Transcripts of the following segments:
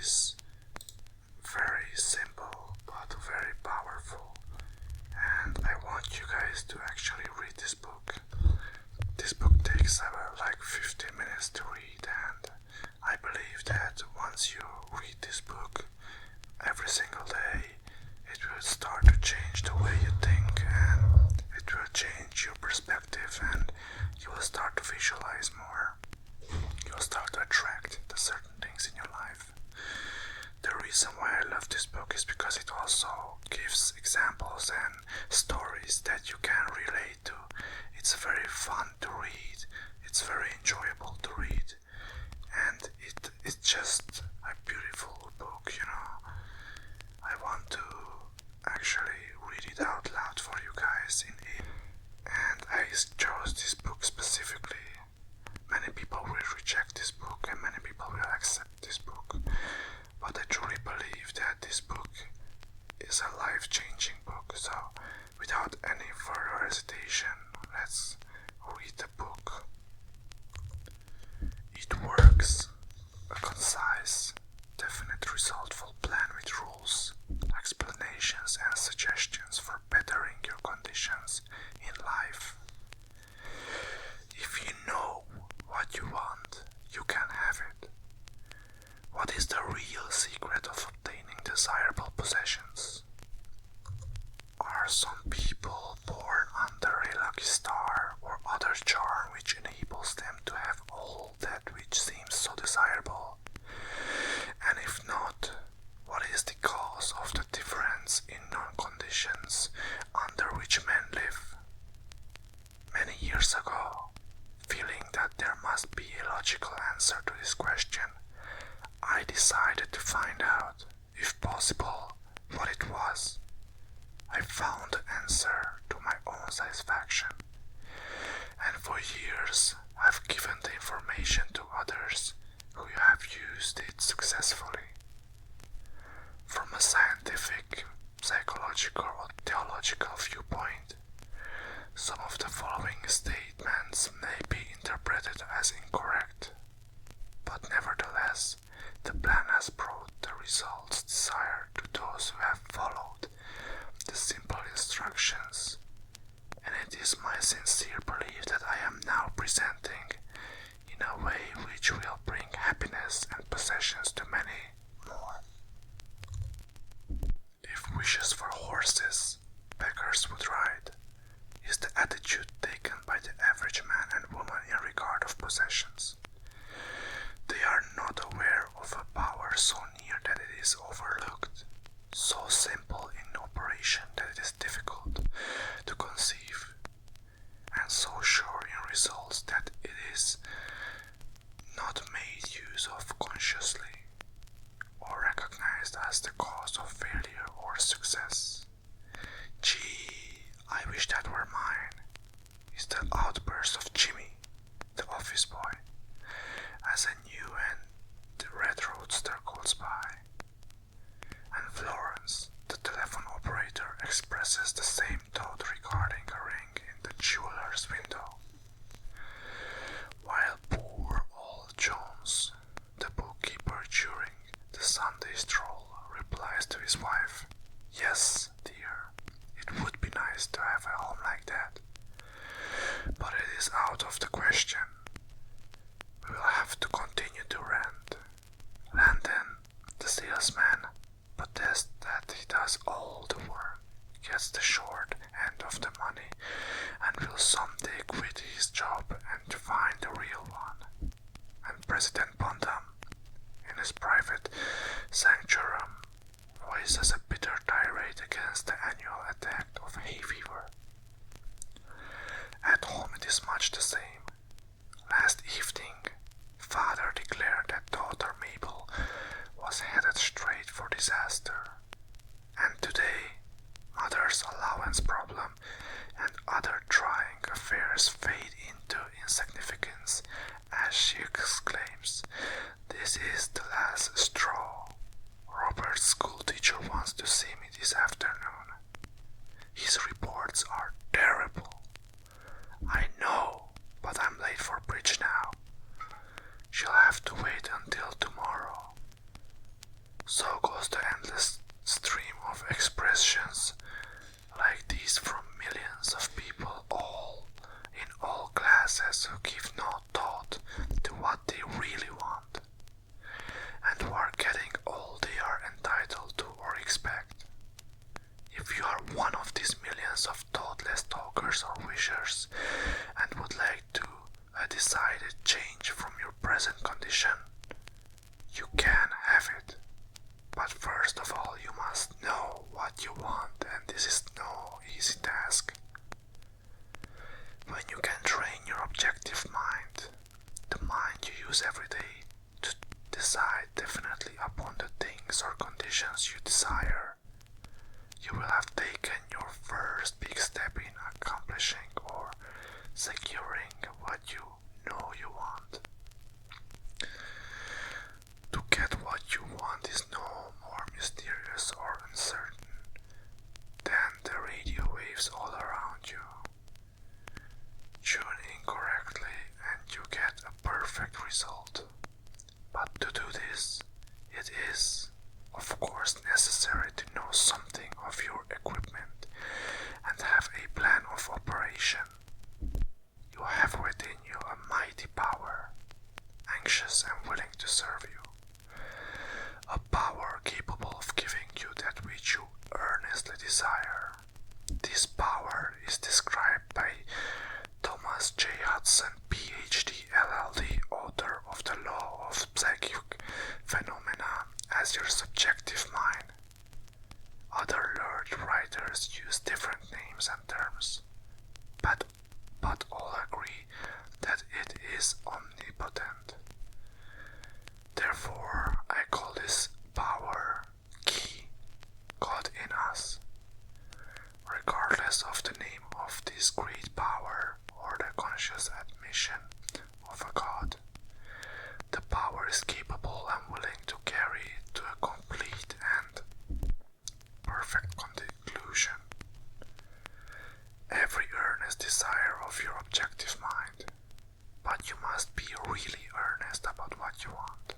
is very simple but very powerful, and I want you guys to actually read this book. This book takes about like 15 minutes to read, and I believe that once you read this book every single day, it will start to change the way you think, and it will change your perspective, and you will start to visualize more. You will start to attract the certain things in your life. The reason why I love this book is because it also gives examples and stories that you can relate to. It's very fun to read, it's very enjoyable to read, and it's just a beautiful book, you know. I want to actually read it out loud for you guys in it, and I chose this book specifically. Many people will reject this book and many people will accept this book, but I truly believe that this book is a life-changing book. So without any further hesitation, let's read the book. It works. A concise, definite, resultful plan with rules, explanations and suggestions for bettering your conditions in life. If you know what you want, you can have it. What is the real secret of obtaining desirable possessions? Are some people born under a lucky star or other charm which enables them to have all that which seems so desirable? And if not, what is the cause of the difference in non-conditions under which men live? Many years ago, feeling that there must be a logical answer to this question, I decided to find out, if possible, what it was. I found the answer to my own satisfaction, and for years I've given the information to others who have used it successfully. From a scientific, psychological or theological viewpoint, some of the following statements may be interpreted as incorrect, but nevertheless, the plan has brought the results desired to those who have followed the simple instructions, and it is my sincere belief that I am now presenting in a way which will bring happiness and possessions to many more. If wishes for horses beggars would ride is the attitude taken by the average man and woman in regard of possessions. They are not aware of a power so near that it is overlooked, so simple in operation that it is difficult to conceive, and so sure in results that it is not made use of consciously, or recognized as the cause of failure or success. Gee, I wish that were mine, is the outburst of Jimmy, the office boy, as a new and the red roadster goes by. And Florence, the telephone operator, expresses the same thought regarding a ring in the jeweler's window. While poor old Jones, the bookkeeper during the Sunday stroll, replies to his wife, "Yes, dear, it would be nice to have a home like that, but it is out of the question. We will have to continue to rent." Landon, the salesman, protests that he does all the work, gets the short end of the money, and will someday quit his job and find the real one. And President Bonham, in his private sanctuary, voices a bitter tirade against the annual attack of hay fever. At home it is much the same. Last evening, father declared that daughter Mabel was headed straight for disaster, and today mother's allowance problem and other trying affairs fade into insignificance as she exclaims, But first of all, you must know what you want, and this is no easy task. When you can train your objective mind, the mind you use every day to decide definitely upon the things or conditions you desire, you will have taken your first big step in accomplishing or securing what you know you want. To get what you want is no more mysterious or uncertain than the radio waves all around you. Tune in correctly and you get a perfect result. But to do this, it is, of course, necessary to know something of your equipment and have a plan of operation. You have within you a mighty power, anxious and willing to serve you. A power capable of giving you that which you earnestly desire. This power is described by Thomas J. Hudson, Ph.D., LL.D., author of The Law of Psychic Phenomena, as your subjective mind. Other learned writers use different names and terms, but all agree that it is omnipotent. Therefore, I call this power key, God in us. Regardless of the name of this great power or the conscious admission of a God, the power is capable and willing to carry it to a complete and perfect conclusion. Every earnest desire of your objective mind, but you must be really earnest about what you want.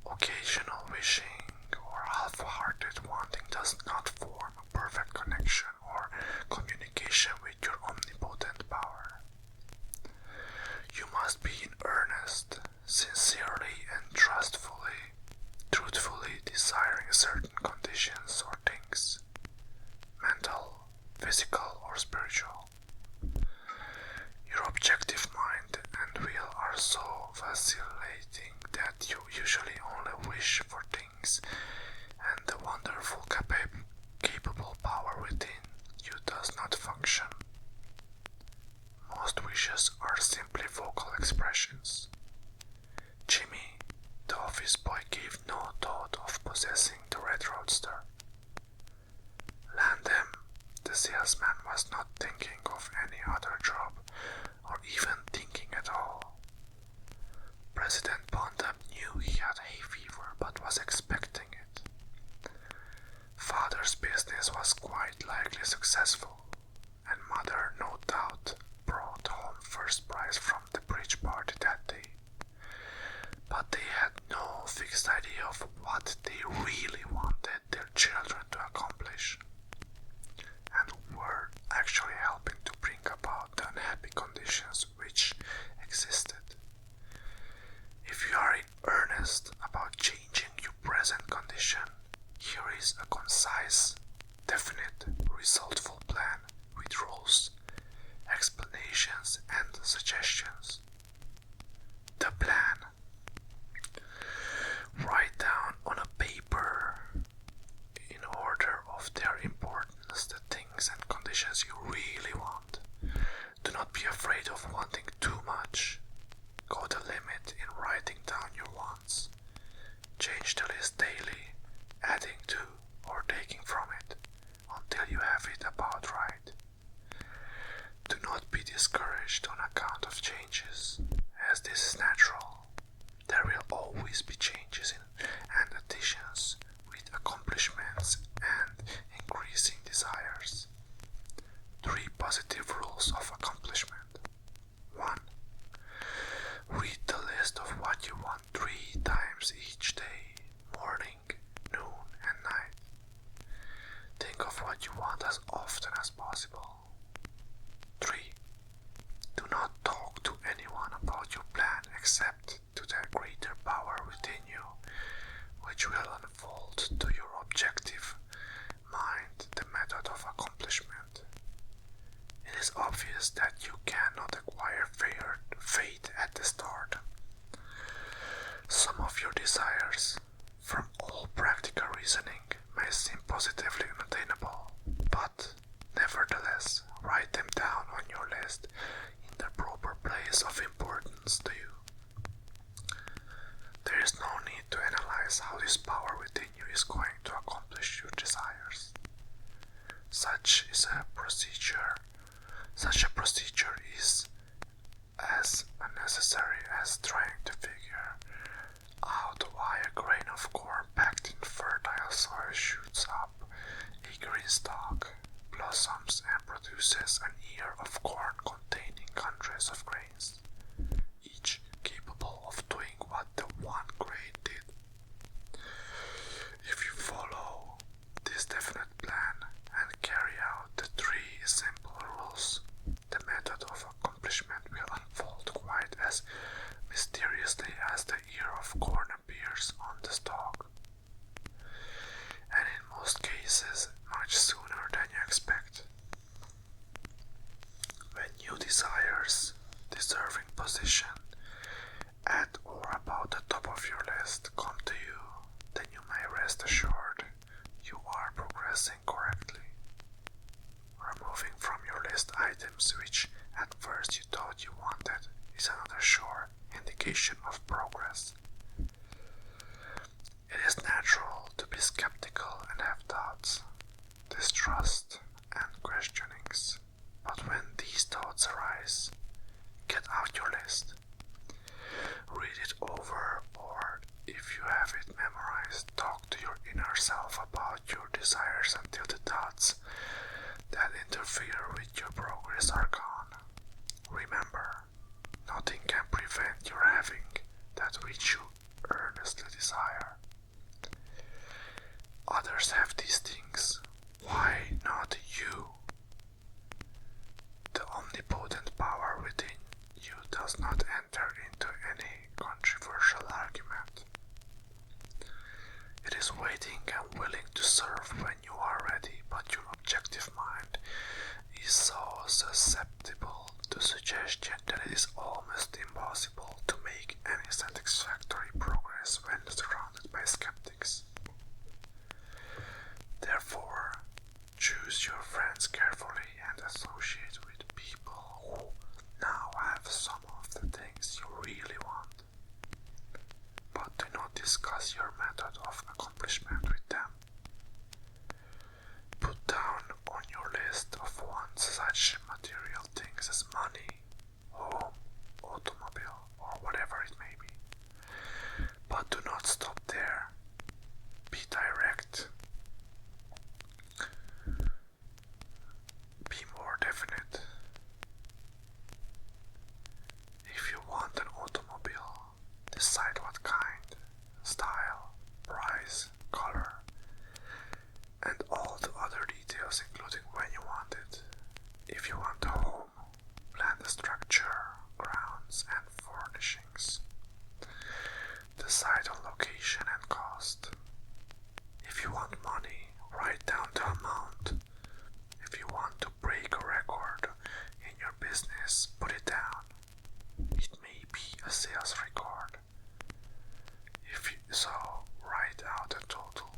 Occasional wishing or half-hearted wanting does not form a perfect connection or communication with your omnipotent power. You must be in earnest, sincerely and truthfully desiring certain conditions or things, mental, physical or spiritual. Your objective mind and will are so vacillating that you usually only wish for things, and the wonderful capable power within you does not function. Most wishes are simply vocal expressions. Jimmy, the office boy, gave no thought of possessing the red roadster. Landem, the salesman, was not thinking of any other job, or even thinking at all. President Bondam knew he had hay fever, but was expecting it. Father's business was quite likely successful, and mother, no doubt, brought home first prize from the bridge party that day. But they had no fixed idea of what they really wanted their children to accomplish, and were actually helping to bring about the unhappy conditions which existed. If you are in earnest about changing your present condition, here is a concise, definite, resultful plan with rules, explanations and suggestions. The plan. Write down on a paper, in order of their importance, the things and conditions you really want. Do not be afraid of wanting too much. Go the limit in writing down your wants. Change the list daily, adding to or taking from it, until you have it about right. Do not be discouraged on account of changes, as this is natural. There will always be changes and additions with accomplishments and increasing desires. 3 positive rules of accomplishment. 1. Read the list of what you want 3 times each day, morning, noon and night. Think of what you want as often as possible. 3. Do not talk to anyone about your plan except to the greater power within you, which will unfold to your objective mind the method of accomplishment. It is obvious that you cannot acquire faith at the start. Some of your desires, from all reasoning may seem positively unattainable, but nevertheless, write them down on your list in the proper place of importance to you. There is no need to analyze how this power within you is going to accomplish your desires. Such a procedure is as unnecessary as trying to figure out why a grain of corn packed in fertile soil shoots up a green stalk, blossoms, and produces an ear of corn containing hundreds of grains, each capable of doing what the one grain did. If you follow this definite plan and carry out the 3 simple rules, the method of accomplishment will unfold quite as mysteriously as the ear of corn appears on the stalk, and in most cases much sooner than you expect. When new desires, deserving position, at or about the top of your list come to you, then you may rest assured you are progressing correctly. Removing from your list items which at first you thought you wanted is another sure indication of progress. It is natural to be skeptical and have doubts, distrust, and questionings, but when these thoughts arise, get out your list. Read it over, or if you have it memorized, talk to your inner self about your desires until the thoughts that interfere with your progress are gone. Remember, nothing can prevent your having that which you earnestly desire. Others have these things. Why not you? The omnipotent power within you does not enter into any controversial argument. It is waiting and willing to serve when you are ready, but your objective mind is so susceptible to suggestion that it is almost impossible to make any satisfactory progress when surrounded by skeptics. Therefore, choose your friends carefully and associate with people who now have some of the things you really want, but do not discuss your method of accomplishment with them. Put down on your list of wants such material things as money, home, automobile, or whatever it may be. But do not stop there. Be direct. Be more definite. If you want an automobile, decide what kind, style, price, color, and all the other details including when you want it. If you want a home, plan the structure, grounds, and furnishings. Decide on location and cost. If you want money, write down the amount. If you want to break a record in your business, put it down. It may be a sales record. If you so, write out the total,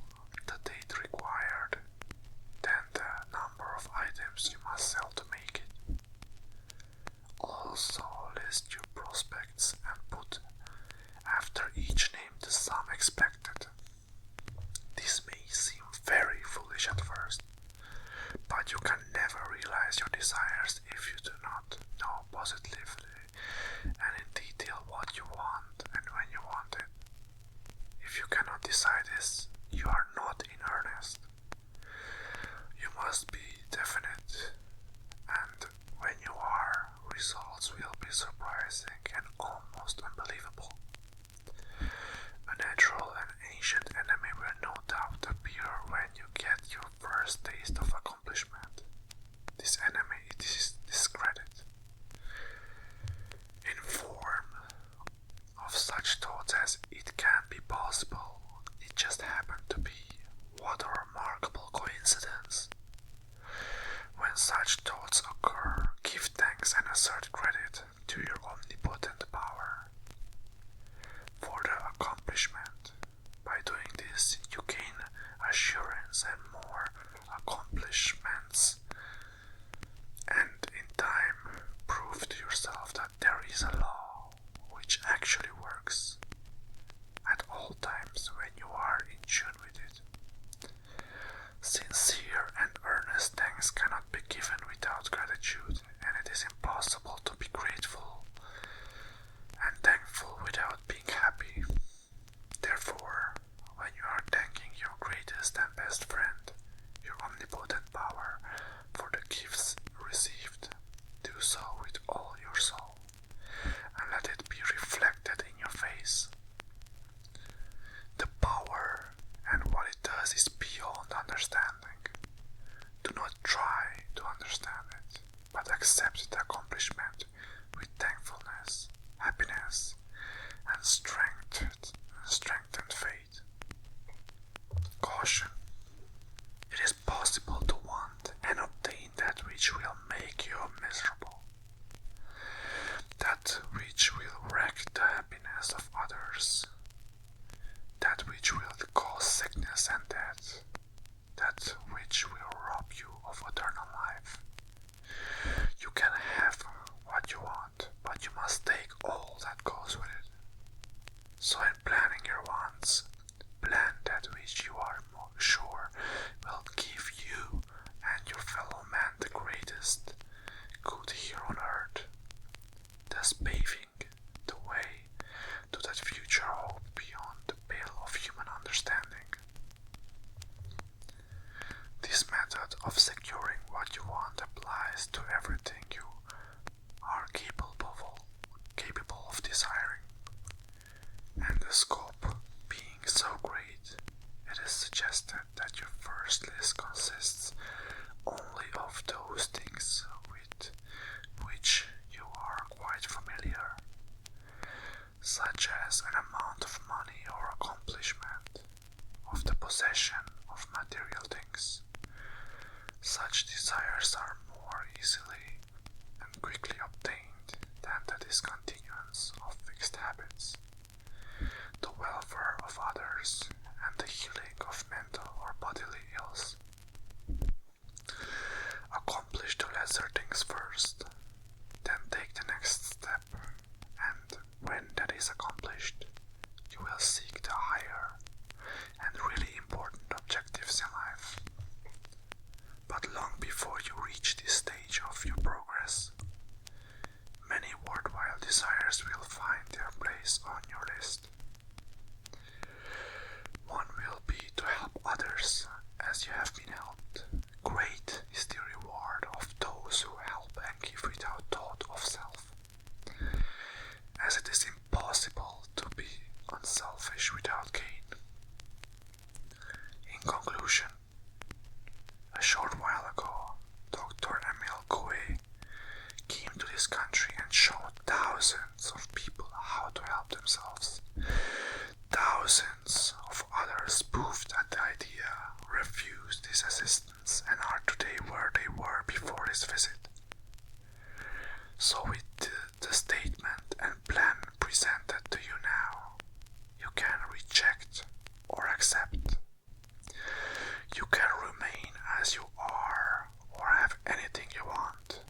the date required, then the number of items you must sell to make it. Also list your prospects and put after each name the sum expected. This may seem very foolish at first, but you can never realize your desires if you do not know positively and in detail what you want and when you want it. If you cannot decide this, you are not in earnest. You must be definite, and when you are, results will be surprising and almost unbelievable. A natural and ancient enemy will no doubt appear when you get your first taste of accomplishment. This enemy is discredit. In form of such thoughts as it can be possible, it just happened to be, what a remarkable coincidence. When such thoughts occur, give thanks and assert credit to your omnipotent power for the accomplishment. By doing this, you gain assurance, and more accomplishments. And in time, prove to yourself that there is a law which actually works at all times when you are in tune with it. Sincere and earnest thanks cannot be given without gratitude, and it is impossible to be grateful and thankful without being happy. Therefore, when you are thanking your greatest and best friend, your omnipotent power, for the gifts received, do so with all your soul, and let it be reflected in your face. The power and what it does is beyond understanding. Do not try to understand it, but accept the accomplishment with thankfulness, happiness, and strengthened faith. Caution. It is possible to want and obtain that which will make you miserable, that which will wreck the happiness of others, that which will cause sickness and death, that which will rob you of eternal life. You can have what you want, but you must take all that goes with it. So in planning your wants, plan that which you are more sure will give you and your fellow man the greatest good here on earth, thus paving the way to that future hope beyond the pale of human understanding. This method of securing what you want applies to everything you are capable of desiring, and the scope being so great, it is suggested that your first list consists only of those things with which you are quite familiar, such as an amount of money or accomplishment, of the possession of material things. Such desires are more easily and quickly obtained than the discontinuance of fixed habits, the welfare of others, and the healing of mental or bodily ills. Accomplish the lesser things first, then take the next step, and when that is accomplished, you will seek the higher and really important objectives in life. But long before you reach this stage of your progress, many worthwhile desires will find their place on your list. One will be to help others as you have been helped. Great is the reward of those who help and give without thought of self, as it is impossible to be unselfish without gain. In conclusion, a short while ago, Dr. Emile Coué came to this country and showed thousands of people how to help themselves. Thousands of others moved at the idea, refused his assistance, and are today where they were before his visit. So with the statement and plan presented to you now, you can reject or accept. You can remain as you are or have anything you want.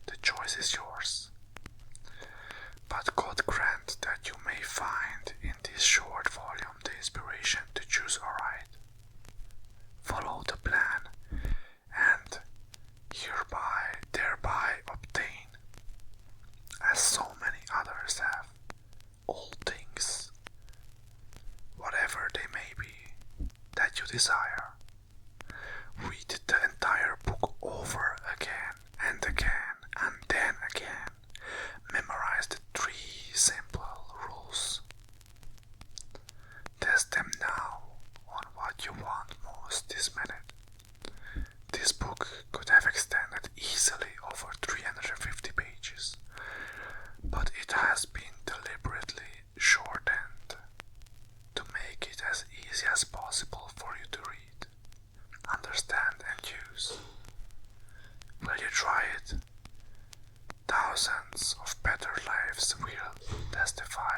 The choice is yours. But God grant that you may find in this short volume the inspiration to choose aright. Follow the plan and thereby obtain, as so many others have, all things, whatever they may be, that you desire. Read the entire book over again and again and then again. Memorize the 3 simple rules. Test them now on what you want most this minute. This book could have extended easily over 350 pages, but it has been deliberately shortened to make it as easy as possible for you to read, understand and use. Will you try it? Thousands of better lives will testify